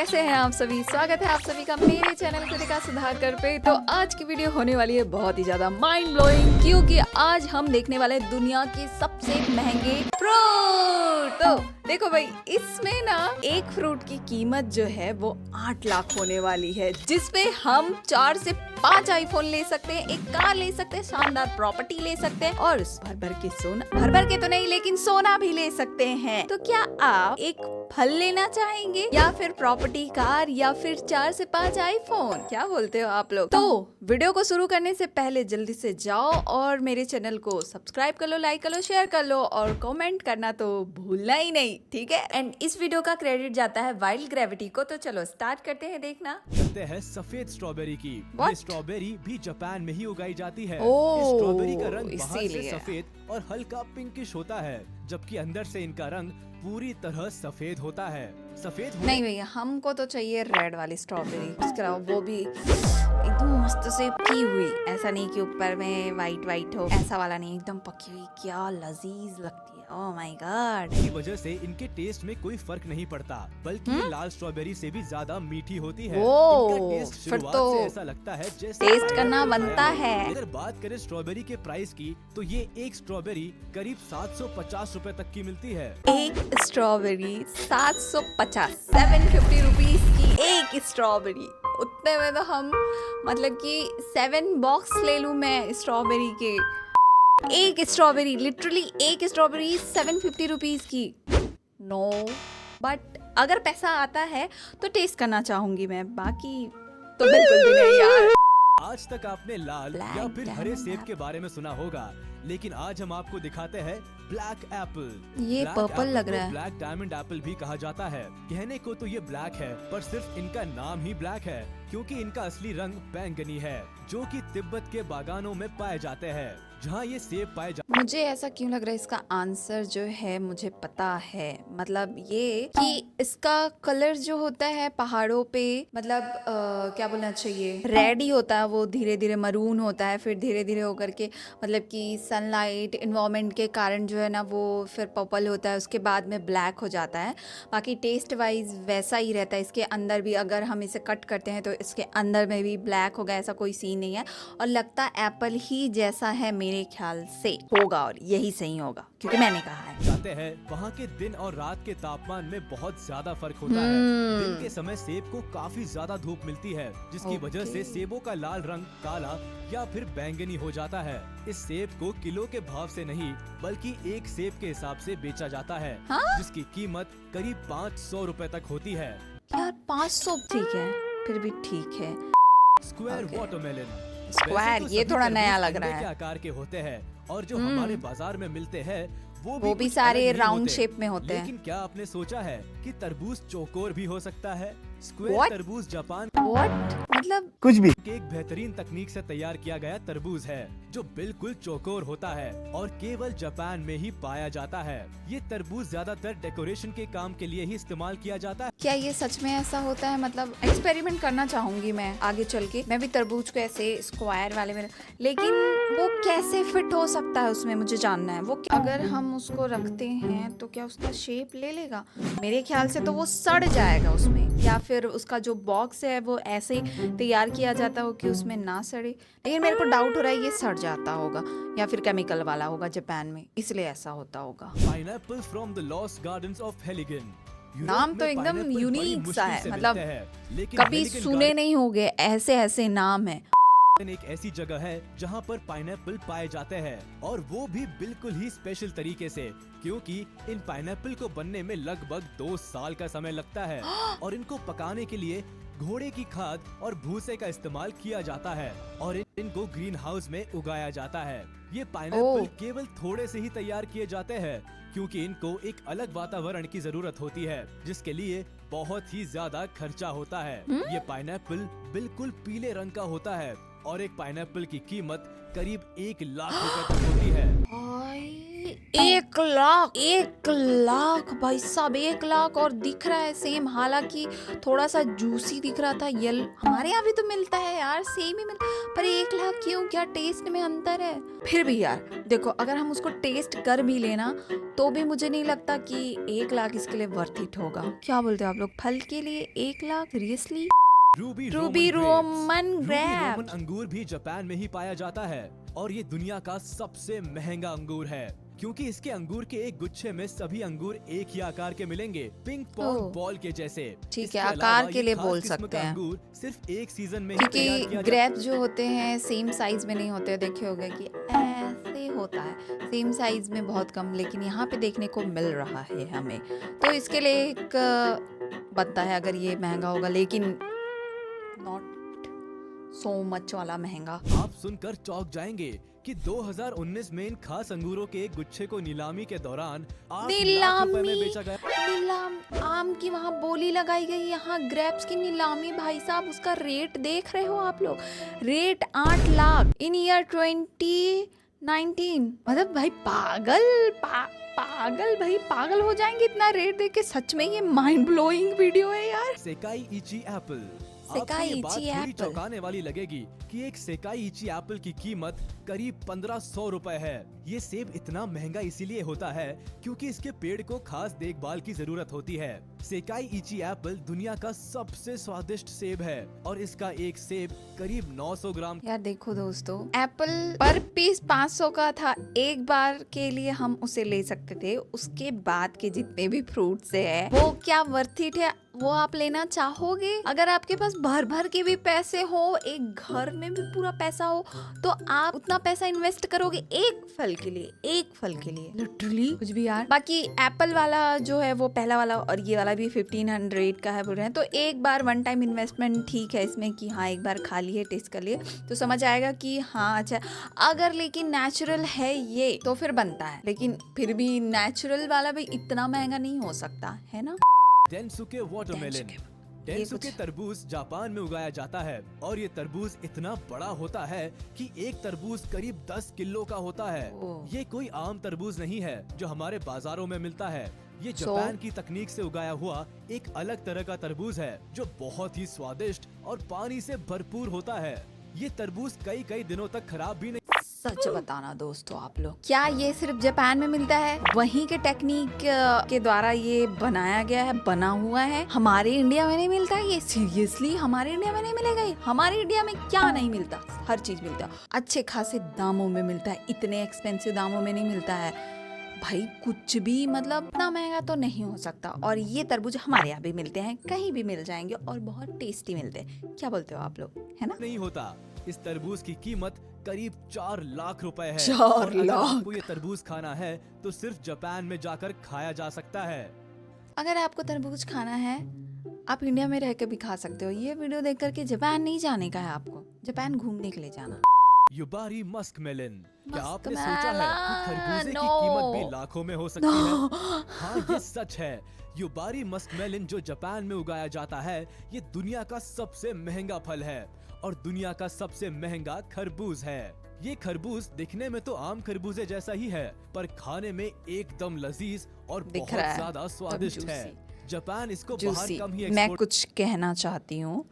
कैसे हैं आप सभी। स्वागत है आप सभी का मेरे चैनल कृतिका सुधाकर पे। तो आज की वीडियो होने वाली है बहुत ही ज्यादा माइंड ब्लोइंग, क्योंकि आज हम देखने वाले हैं दुनिया के सबसे महंगे फ्रूट। तो देखो भाई, इसमें ना एक फ्रूट की कीमत जो है वो 8 लाख होने वाली है, जिसपे हम 4 से 5 आईफोन ले सकते हैं, एक कार ले सकते हैं, शानदार प्रॉपर्टी ले सकते हैं और भर भर के तो नहीं लेकिन सोना भी ले सकते हैं। तो क्या आप एक फल लेना चाहेंगे या फिर प्रॉपर्टी, कार या फिर 4 से 5 आईफोन? क्या बोलते हो आप लोग? तो वीडियो को शुरू करने से पहले जल्दी से जाओ और मेरे चैनल को सब्सक्राइब कर लो, लाइक कर लो, शेयर कर लो और कमेंट करना तो भूलना ही नहीं, ठीक है। एंड इस वीडियो का क्रेडिट जाता है वाइल्ड ग्रेविटी को। तो चलो स्टार्ट करते हैं देखना। करते हैं सफेद स्ट्रॉबेरी की। What? ये स्ट्रॉबेरी भी जापान में ही उगाई जाती है। ओह, इस स्ट्रॉबेरी का रंग बाहर से इसीलिए। सफेद और हल्का पिंकिश होता है, जबकि अंदर से इनका रंग पूरी तरह सफेद होता है। सफेद नहीं भैया, हमको तो चाहिए रेड वाली स्ट्रॉबेरी, उसके अलावा वो भी एकदम मस्त से पकी हुई, ऐसा नहीं कि ऊपर में वाइट हो, ऐसा वाला नहीं, एकदम पकी हुई। क्या लजीज लगती है, ओह माय गॉड। की वजह से इनके टेस्ट में कोई फर्क नहीं पड़ता, बल्कि ये लाल स्ट्रॉबेरी से भी ज्यादा मीठी होती है। ओह, इनका टेस्ट फिर शुरुआत तो से ऐसा लगता है जैसे टेस्ट पाइनएप्पल करना खाया बनता हो। है। अगर बात करें स्ट्रॉबेरी के प्राइस की, तो ये एक स्ट्रॉबेरी करीब 750 रुपए तक की मिलती है। एक स्ट्रॉबेरी 750, 750 रुपीज की एक स्ट्रॉबेरी। उतने में तो हम मतलब कि 7 बॉक्स ले लूं मैं स्ट्रॉबेरी के। एक स्ट्रॉबेरी, लिटरली एक स्ट्रॉबेरी 750 रुपीज की। नो, बट अगर पैसा आता है तो टेस्ट करना चाहूंगी मैं, बाकी तो बिल्कुल भी नहीं यार। आज तक आपने लाल Black या फिर हरे diamond सेब के बारे में सुना होगा, लेकिन आज हम आपको दिखाते हैं ब्लैक एप्पल। ये पर्पल लग रहा है। ब्लैक डायमंड एप्पल भी कहा जाता है। कहने को तो ये ब्लैक है, पर सिर्फ इनका नाम ही ब्लैक है, क्योंकि इनका असली रंग बैंगनी है, जो कि तिब्बत के बागानों में पाए जाते हैं, जहाँ ये सेब पाए जाते। मुझे ऐसा क्यों लग रहा है, इसका आंसर जो है मुझे पता है। मतलब ये कि इसका कलर जो होता है पहाड़ों पे, मतलब क्या बोलना चाहिए, रेड ही होता है, वो धीरे धीरे मरून होता है, फिर धीरे धीरे होकर के मतलब कि सनलाइट इन्वायरमेंट के कारण जो है ना वो फिर पर्पल होता है, उसके बाद में ब्लैक हो जाता है। बाकी टेस्ट वाइज वैसा ही रहता है। इसके अंदर भी अगर हम इसे कट करते हैं तो इसके अंदर में भी ब्लैक होगा, ऐसा कोई सीन नहीं है। और लगता एप्पल ही जैसा है मेरे ख्याल से होगा, और यही सही होगा क्योंकि मैंने कहा है। जाते हैं वहाँ के दिन और रात के तापमान में बहुत ज्यादा फर्क होता है। दिन के समय सेब को काफी ज्यादा धूप मिलती है, जिसकी वजह से सेबों का लाल रंग काला या फिर बैंगनी हो जाता है। इस सेब को किलो के भाव से नहीं, बल्कि एक सेब के हिसाब से बेचा जाता है, जिसकी कीमत करीब 500 रुपए तक होती है। यार 500 ठीक है, फिर भी ठीक है। Square Okay. वाटरमेलन स्क्वायर, ये थोड़ा नया लग रहा के है। आकार के होते हैं, और जो हमारे बाजार में मिलते हैं वो भी कुछ सारे अलग नहीं राउंड होते। शेप में होते हैं। लेकिन क्या आपने सोचा है कि तरबूज चौकोर भी हो सकता है? Square What? तरबूज जापान व्हाट मतलब? कुछ भी की एक बेहतरीन तकनीक से तैयार किया गया तरबूज है, जो बिल्कुल चौकोर होता है और केवल जापान में ही पाया जाता है। ये तरबूज ज्यादातर डेकोरेशन के काम के लिए ही इस्तेमाल किया जाता है। क्या ये सच में ऐसा होता है? मतलब एक्सपेरिमेंट करना चाहूंगी मैं आगे चल के। मैं भी तरबूज को ऐसे स्क्वायर वाले में, लेकिन वो कैसे फिट हो सकता है उसमें, मुझे जानना है। वो अगर हम उसको रखते हैं तो क्या उसका शेप ले लेगा? मेरे ख्याल से तो वो सड़ जाएगा उसमें, या फिर उसका जो बॉक्स है वो ऐसे ही तैयार किया जाता हो कि उसमें ना सड़े। लेकिन मेरे को डाउट हो रहा है ये सड़ जाता होगा या फिर केमिकल वाला होगा जापान में, इसलिए ऐसा होता होगा। Pineapple from the lost gardens of Heligan. नाम तो एकदम यूनिक सा है, मतलब कभी हेलिगन सुने नहीं होंगे ऐसे ऐसे नाम है। एक ऐसी जगह है जहाँ पर पाइनएप्पल पाए जाते हैं, और वो भी बिल्कुल ही स्पेशल तरीके से, क्योंकि इन पाइनएप्पल को बनने में लगभग 2 साल का समय लगता है और इनको पकाने के लिए घोड़े की खाद और भूसे का इस्तेमाल किया जाता है, और इनको ग्रीन हाउस में उगाया जाता है। ये पाइनएप्पल केवल थोड़े से ही तैयार किए जाते हैं, क्योंकि इनको एक अलग वातावरण की जरूरत होती है, जिसके लिए बहुत ही ज्यादा खर्चा होता है। ये पाइनएप्पल बिल्कुल पीले रंग का होता है, और एक पाइनएप्पल की कीमत करीब 1 लाख रुपए तक होती है। 1 लाख भाई साहब, 1 लाख। और दिख रहा है सेम, हालांकि थोड़ा सा जूसी दिख रहा था। हमारे यहाँ भी तो मिलता है यार, सेम ही मिलता, पर 1 लाख क्यों? क्या टेस्ट में अंतर है? फिर भी यार देखो, अगर हम उसको टेस्ट कर भी लेना तो भी मुझे नहीं लगता कि 1 लाख इसके लिए वर्थ इट होगा। क्या बोलते हो आप लोग? फल के लिए 1 lakh? Seriously? Ruby Roman Roman अंगूर भी जापान में ही पाया जाता है और ये दुनिया का सबसे महंगा अंगूर है, क्योंकि इसके अंगूर के एक गुच्छे में सभी अंगूर एक ही आकार के मिलेंगे, पिंक पॉन्ग बॉल के जैसे। ठीक है, आकार के लिए बोल सकते हैं। अंगूर सिर्फ एक सीजन में ही तैयार किया क्योंकि ग्रेप्स जो होते हैं सेम साइज में नहीं होते, देखे होंगे कि ऐसे होता है, सेम साइज में बहुत कम, लेकिन यहाँ पे देखने को मिल रहा है हमें। तो इसके लिए एक बनता है अगर ये महंगा होगा, लेकिन नॉट सो मच वाला महंगा। आप सुनकर चौंक जाएंगे कि 2019 में इन खास अंगूरों के एक गुच्छे को नीलामी के दौरान 8 लाख रुपए में बेचा गया। आम की वहाँ बोली लगाई गई, यहाँ ग्रेप्स की नीलामी। भाई साहब, उसका रेट देख रहे हो आप लोग? रेट 8 लाख इन ईयर 2019। मतलब भाई पागल भाई पागल हो जाएंगे इतना रेट देख के। सच में ये माइंड ब्लोइंग वीडियो है यार। सेकाई इची एप्पल। सेकाई आपको ये बात इची थोड़ी एप्पल चौंकाने वाली लगेगी कि एक सेकाई इची एप्पल की कीमत करीब 1500 रुपए है। ये सेब इतना महंगा इसीलिए होता है क्योंकि इसके पेड़ को खास देखभाल की जरूरत होती है। सेकाई इची एप्पल दुनिया का सबसे स्वादिष्ट सेब है और इसका एक सेब करीब 900 ग्राम। यार देखो दोस्तों, एप्पल पर पीस 500 का था। एक बार के लिए हम उसे ले सकते थे, उसके बाद के जितने भी फ्रूट्स है वो क्या वर्थ इट है? वो आप लेना चाहोगे? अगर आपके पास भर भर के भी पैसे हो, एक घर में भी पूरा पैसा हो, तो आप उतना पैसा इन्वेस्ट करोगे एक फल के लिए? एक फल के लिए लिटरली कुछ भी यार। बाकी एप्पल वाला जो है वो पहला वाला और ये वाला भी 1500 का है बोल रहे हैं, तो एक बार वन टाइम इन्वेस्टमेंट ठीक है इसमें कि हाँ एक बार खा लिए, टेस्ट कर लिए तो समझ आएगा कि हाँ अच्छा। अगर लेकिन नेचुरल है ये तो फिर बनता है, लेकिन फिर भी नेचुरल वाला भी इतना महंगा नहीं हो सकता है ना। डेनसुके वाटरमेलन। डेनसुके तरबूज जापान में उगाया जाता है और ये तरबूज इतना बड़ा होता है कि एक तरबूज करीब 10 किलो का होता है। ये कोई आम तरबूज नहीं है जो हमारे बाजारों में मिलता है। ये जापान की तकनीक से उगाया हुआ एक अलग तरह का तरबूज है जो बहुत ही स्वादिष्ट और पानी से भरपूर होता है। ये तरबूज कई दिनों तक खराब भी नहीं। सच बताना दोस्तों आप लोग, क्या ये सिर्फ जापान में मिलता है? वहीं के टेक्निक के द्वारा ये बनाया गया है, बना हुआ है। हमारे इंडिया में नहीं मिलता ये? सीरियसली हमारे इंडिया में नहीं मिलेगा ये? हमारे इंडिया में क्या नहीं मिलता? हर चीज मिलता है, अच्छे खासे दामों में मिलता है, इतने एक्सपेंसिव दामों में नहीं मिलता है भाई। कुछ भी मतलब इतना महंगा तो नहीं हो सकता। और ये तरबूज हमारे यहाँ भी मिलते हैं, कहीं भी मिल जाएंगे और बहुत टेस्टी मिलते हैं। क्या बोलते हो आप लोग, है ना? नहीं होता। इस तरबूज की कीमत करीब 4 लाख रुपए है। 4 लाख। आपको ये तरबूज खाना है तो सिर्फ जापान में जाकर खाया जा सकता है। अगर आपको तरबूज खाना है आप इंडिया में रह के भी खा सकते हो। ये वीडियो देख करके जापान नहीं जाने का है, आपको जापान घूमने के लिए जाना। Yubari musk melon. क्या आपने सोचा है कि खरबूजे की कीमत भी लाखों में हो सकती है? हाँ ये सच है। युबारी मस्क मेलन जो जापान में उगाया जाता है, ये दुनिया का सबसे महंगा फल है और दुनिया का सबसे महंगा खरबूज है। ये खरबूज दिखने में तो आम खरबूजे जैसा ही है, पर खाने में एकदम लजीज और बहुत ज्यादा स्वादिष्ट है। जापान इसको बाहर कम ही मैं कुछ कहना चाहती हूँ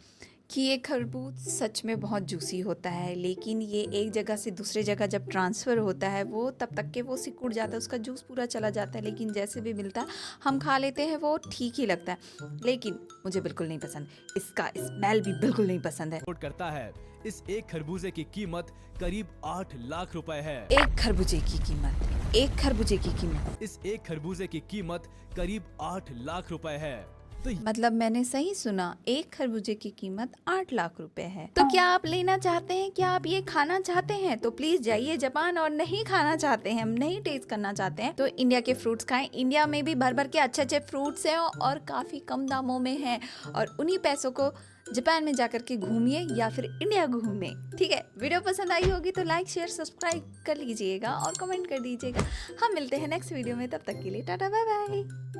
कि ये खरबूज सच में बहुत जूसी होता है, लेकिन ये एक जगह से दूसरे जगह जब ट्रांसफ़र होता है वो तब तक के वो सिकुड़ जाता है, उसका जूस पूरा चला जाता है। लेकिन जैसे भी मिलता है हम खा लेते हैं, वो ठीक ही लगता है। लेकिन मुझे बिल्कुल नहीं पसंद, इसका स्मेल भी बिल्कुल नहीं पसंद है। करता है। इस एक खरबूजे की कीमत करीब 8 लाख रुपए है। एक खरबूजे की कीमत, एक खरबूजे की कीमत, इस एक खरबूजे की कीमत करीब 8 लाख रुपए है। तो मतलब मैंने सही सुना, एक खरबूजे की कीमत 8 लाख रुपए है। तो क्या आप लेना चाहते हैं? क्या आप ये खाना चाहते हैं? तो प्लीज जाइए जापान। और नहीं खाना चाहते हैं, हम नहीं टेस्ट करना चाहते हैं, तो इंडिया के फ्रूट्स खाएं। इंडिया में भी भर भर के अच्छे अच्छे फ्रूट्स हैं और काफी कम दामों में हैं, और उन्हीं पैसों को जापान में जाकर के घूमिए या फिर इंडिया घूमिए। ठीक है, वीडियो पसंद आई होगी तो लाइक शेयर सब्सक्राइब कर लीजिएगा और कमेंट कर दीजिएगा। हम मिलते हैं नेक्स्ट वीडियो में, तब तक के लिए टाटा बाय बाय।